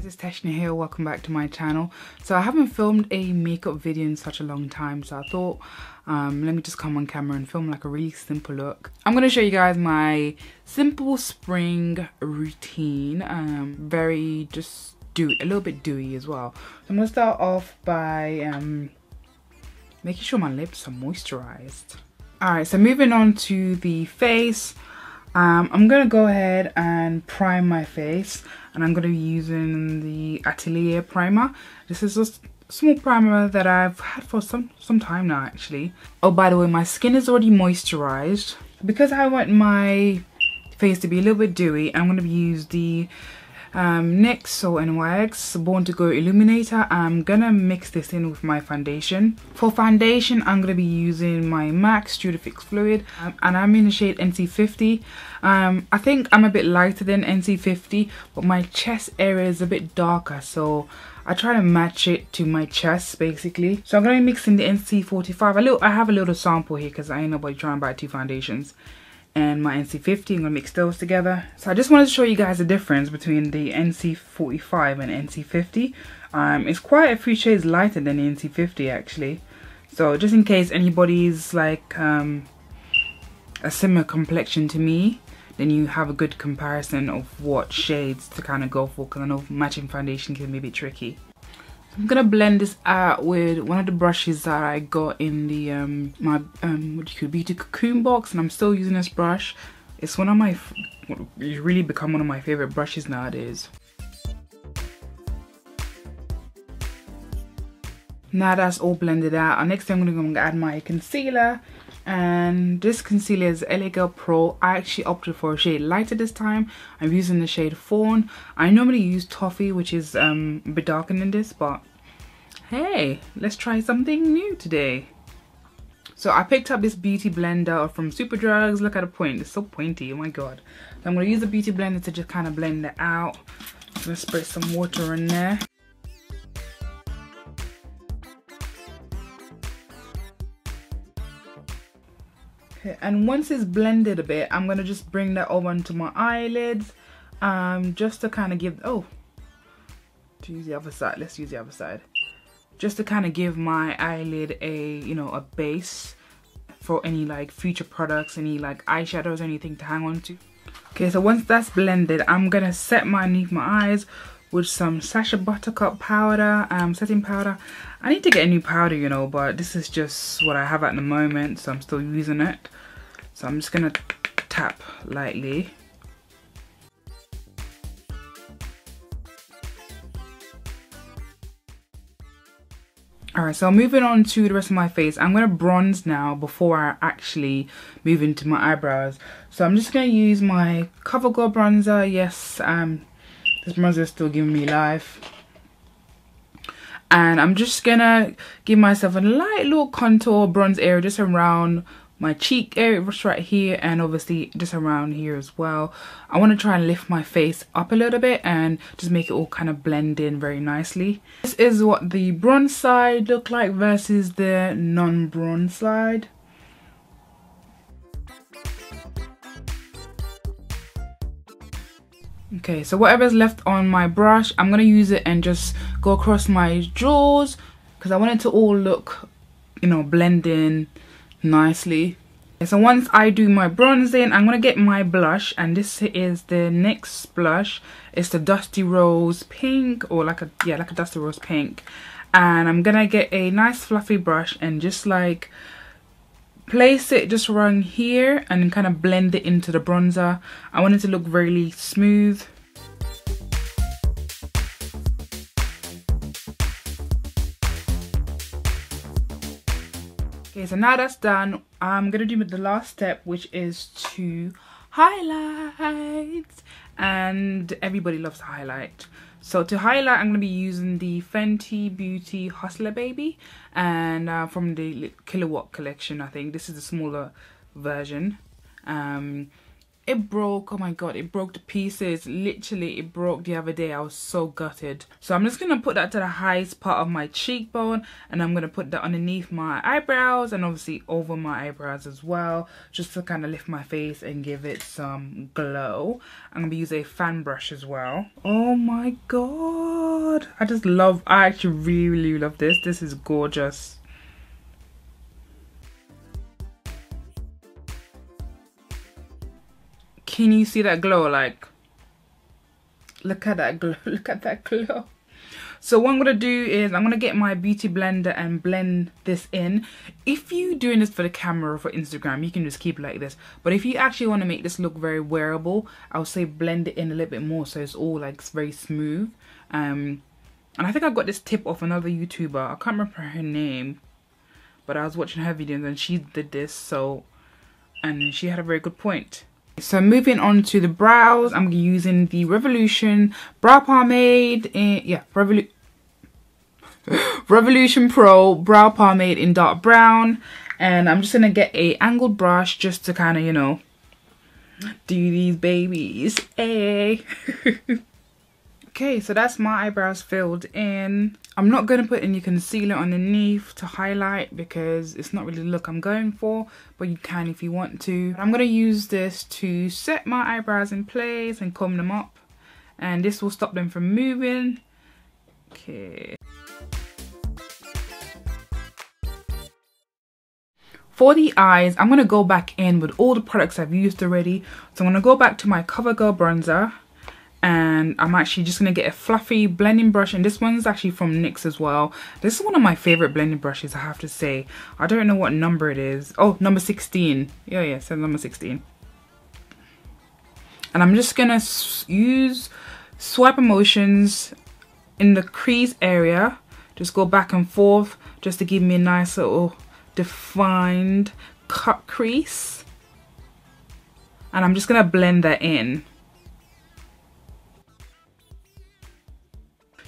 it's Teshna here, welcome back to my channel. So I haven't filmed a makeup video in such a long time, so I thought let me just come on camera and film like a really simple look. I'm going to show you guys my simple spring routine, very just dewy, a little bit dewy as well. So I'm going to start off by making sure my lips are moisturized. Alright, so moving on to the face. I'm going to go ahead and prime my face, and I'm going to be using the Atelier primer. This is a small primer that I've had for some time now actually. Oh, by the way, my skin is already moisturized. Because I want my face to be a little bit dewy, I'm going to use the NYX or NYX Born to Go Illuminator. I'm gonna mix this in with my foundation. For foundation, I'm gonna be using my MAC Studio Fix Fluid, and I'm in the shade NC50. I think I'm a bit lighter than NC50, but my chest area is a bit darker, so I try to match it to my chest basically. So I'm gonna be mixing the NC45. I have a little sample here because I ain't nobody trying to buy two foundations. And my NC50, I'm gonna mix those together. So I just wanted to show you guys the difference between the NC45 and NC50. It's quite a few shades lighter than the NC50 actually. So just in case anybody's like a similar complexion to me, then you have a good comparison of what shades to kind of go for, because I know matching foundation can be a bit tricky. I'm gonna blend this out with one of the brushes that I got in the my Beauty Cocoon box, and I'm still using this brush. It's one of my, it's really become one of my favorite brushes nowadays. Now that's all blended out, next thing I'm gonna add my concealer, and this concealer is LA Girl Pro. I actually opted for a shade lighter this time. I'm using the shade Fawn. I normally use Toffee, which is a bit darker than this, but hey, let's try something new today. So I picked up this beauty blender from Superdrugs. Look at the point, it's so pointy, oh my god. So I'm going to use the beauty blender to just kind of blend it out. I'm going to spray some water in there. Okay, and once it's blended a bit, I'm going to just bring that over onto my eyelids, just to kind of give, to use the other side, let's use the other side. Just to kind of give my eyelid a, a base for any like future products, any like eyeshadows, anything to hang on to. Okay, so once that's blended, I'm gonna set underneath my eyes with some Sasha Buttercup powder, setting powder. I need to get a new powder, but this is just what I have at the moment, so I'm still using it. So I'm just gonna tap lightly. Alright, so moving on to the rest of my face. I'm going to bronze now before I actually move into my eyebrows. So I'm just going to use my CoverGirl bronzer. Yes, this bronzer is still giving me life. And I'm just going to give myself a light little contour bronze area just around my cheek area, just right here, and obviously just around here as well. I want to try and lift my face up a little bit and just make it all kind of blend in very nicely. This is what the bronze side look like versus the non-bronze side. Okay, so whatever's left on my brush, I'm going to use it and just go across my jaws, because I want it to all look, blend in nicely. So once I do my bronzing, I'm gonna get my blush, and this is the NYX blush. It's the Dusty Rose Pink, or like a Dusty Rose Pink. And I'm gonna get a nice fluffy brush and just like place it just around here and kind of blend it into the bronzer. I want it to look really smooth. Okay, so now that's done, I'm gonna do the last step, which is to highlight. And everybody loves to highlight. So to highlight, I'm gonna be using the Fenty Beauty Hustler Baby, and from the Kilowatt collection. I think this is the smaller version. it broke. Oh my god, it broke to pieces. Literally, it broke the other day. I was so gutted. So I'm just gonna put that to the highest part of my cheekbone, and I'm gonna put that underneath my eyebrows and obviously over my eyebrows as well, just to kind of lift my face and give it some glow. I'm gonna use a fan brush as well. Oh my god, I actually really love this. This is gorgeous. Can you see that glow? Like, look at that glow. Look at that glow. So what I'm gonna do is I'm gonna get my beauty blender and blend this in. If you're doing this for the camera or for Instagram, you can just keep it like this, but if you actually want to make this look very wearable, I would say blend it in a little bit more so it's all like very smooth. And I think I got this tip off another YouTuber. I can't remember her name, but I was watching her videos and she did this, so, and she had a very good point. So moving on to the brows, I'm using the Revolution Brow Pomade in, Revolution Pro Brow Pomade in dark brown. And I'm just going to get a angled brush just to kind of, you know, do these babies. Hey. Okay, so that's my eyebrows filled in. I'm not going to put any concealer underneath to highlight because it's not really the look I'm going for, but you can if you want to. I'm going to use this to set my eyebrows in place and comb them up, and this will stop them from moving. Okay. For the eyes, I'm going to go back in with all the products I've used already. So I'm going to go back to my CoverGirl bronzer. And I'm actually just going to get a fluffy blending brush, and this one's actually from NYX as well. This is one of my favorite blending brushes, I have to say. I don't know what number it is. Oh, number 16. Yeah, it says number 16. And I'm just going to use swipe motions in the crease area. Just go back and forth just to give me a nice little defined cut crease. And I'm just going to blend that in.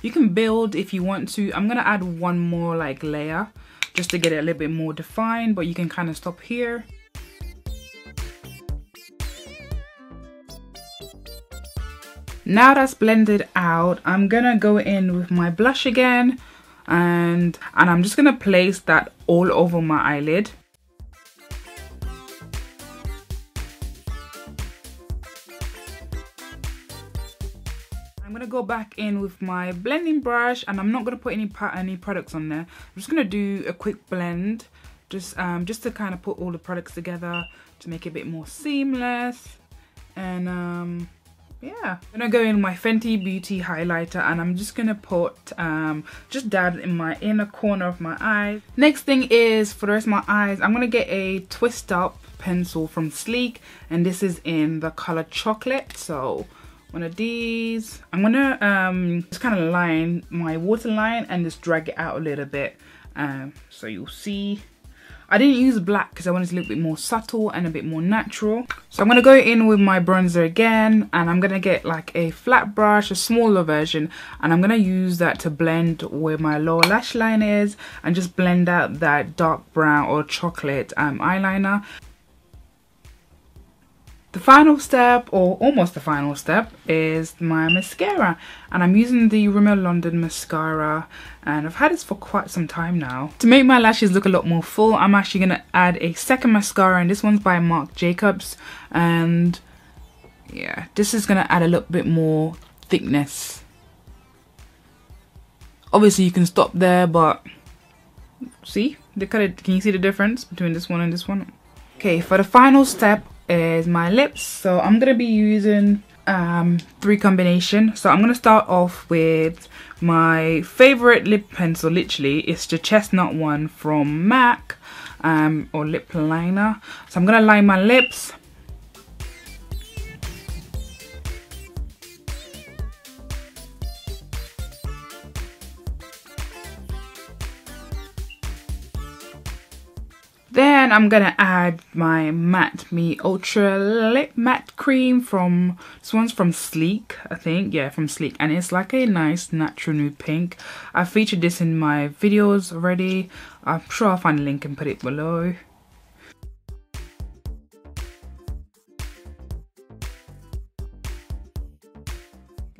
You can build if you want to. I'm gonna add one more like layer just to get it a little bit more defined, but you can kind of stop here. Now that's blended out, I'm gonna go in with my blush again, and I'm just gonna place that all over my eyelid. I'm gonna go back in with my blending brush, and I'm not gonna put any products on there. I'm just gonna do a quick blend, just to kind of put all the products together to make it a bit more seamless. And yeah, I'm gonna go in with my Fenty Beauty highlighter, and I'm just gonna put just dab in my inner corner of my eye. Next thing is for the rest of my eyes, I'm gonna get a twist up pencil from Sleek, and this is in the color chocolate. So one of these, I'm gonna just kind of line my waterline and just drag it out a little bit, so you'll see. I didn't use black because I wanted it a little bit more subtle and a bit more natural. So I'm gonna go in with my bronzer again, and I'm gonna get like a flat brush, a smaller version, and I'm gonna use that to blend where my lower lash line is and just blend out that dark brown or chocolate eyeliner. The final step, or almost the final step, is my mascara, and I'm using the Rimmel London mascara, and I've had this for quite some time now. To make my lashes look a lot more full, I'm actually going to add a second mascara, and this one's by Marc Jacobs, and yeah, this is going to add a little bit more thickness. Obviously you can stop there, but see, can you see the difference between this one and this one? Okay, for the final step is my lips. So I'm gonna be using 3 combination. So I'm gonna start off with my favorite lip pencil. Literally, it's the chestnut one from MAC, or lip liner. So I'm gonna line my lips. Then I'm gonna add my Matte Me Ultra Lip Matte Cream from, this one's from Sleek, I think, yeah, from Sleek, and it's like a nice natural nude pink. I've featured this in my videos already. I'm sure I'll find a link and put it below.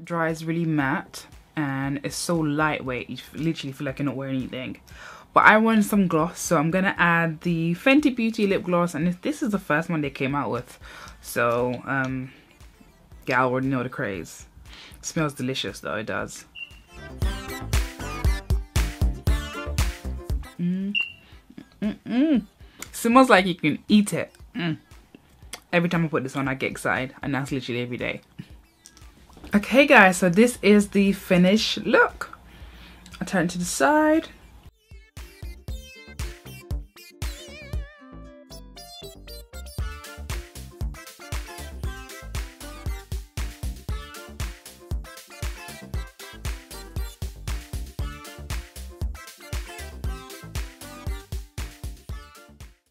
dries really matte and it's so lightweight. You literally feel like you're not wearing anything. But I want some gloss, so I'm gonna add the Fenty Beauty lip gloss, and this is the first one they came out with. So yeah, I already know the craze. It smells delicious though, it does. Smells like you can eat it. Every time I put this on, I get excited, and that's literally every day. Okay guys, so this is the finished look. I turn it to the side.